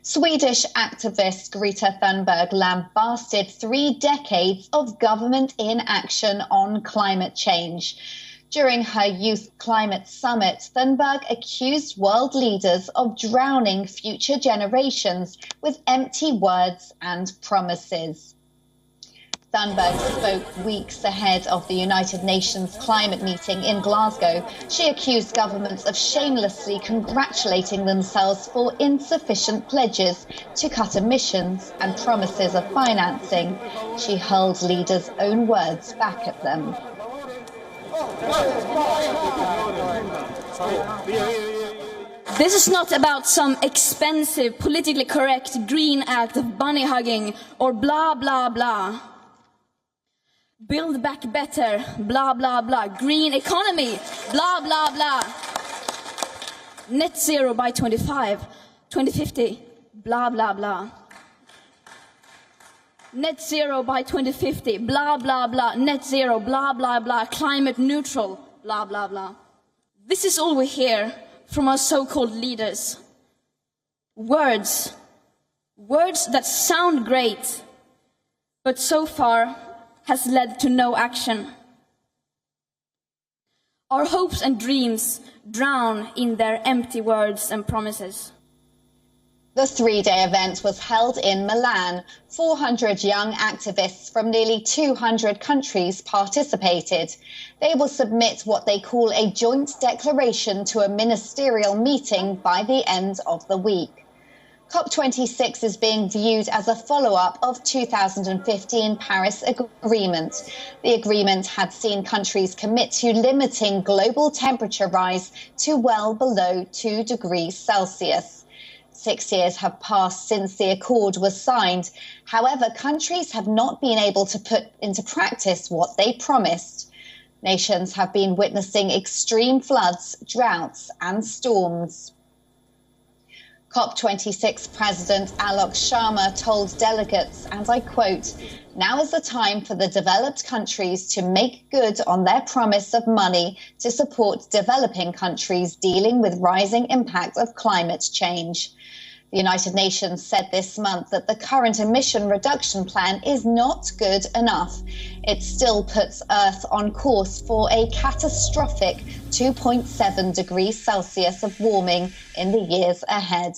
Swedish activist Greta Thunberg lambasted 3 decades of government inaction on climate change. During her Youth Climate Summit, Thunberg accused world leaders of drowning future generations with empty words and promises. Thunberg spoke weeks ahead of the United Nations climate meeting in Glasgow. She accused governments of shamelessly congratulating themselves for insufficient pledges to cut emissions and promises of financing. She hurled leaders' own words back at them. This is not about some expensive, politically correct green act of bunny hugging or blah, blah, blah. Build back better, blah, blah, blah. Green economy, blah, blah, blah. Net zero by 2050, blah, blah, blah. Net zero by 2050, blah, blah, blah. Net zero, blah, blah, blah. Climate neutral, blah, blah, blah. This is all we hear from our so-called leaders. Words that sound great, but so far has led to no action. Our hopes and dreams drown in their empty words and promises. The 3-day event was held in Milan. 400 young activists from nearly 200 countries participated. They will submit what they call a joint declaration to a ministerial meeting by the end of the week. COP26 is being viewed as a follow-up of 2015 Paris Agreement. The agreement had seen countries commit to limiting global temperature rise to well below 2 degrees Celsius. 6 years have passed since the accord was signed. However, countries have not been able to put into practice what they promised. Nations have been witnessing extreme floods, droughts and storms. COP26 President Alok Sharma told delegates, and I quote, "Now is the time for the developed countries to make good on their promise of money to support developing countries dealing with rising impact of climate change." The United Nations said this month that the current emission reduction plan is not good enough. It still puts Earth on course for a catastrophic 2.7 degrees Celsius of warming in the years ahead.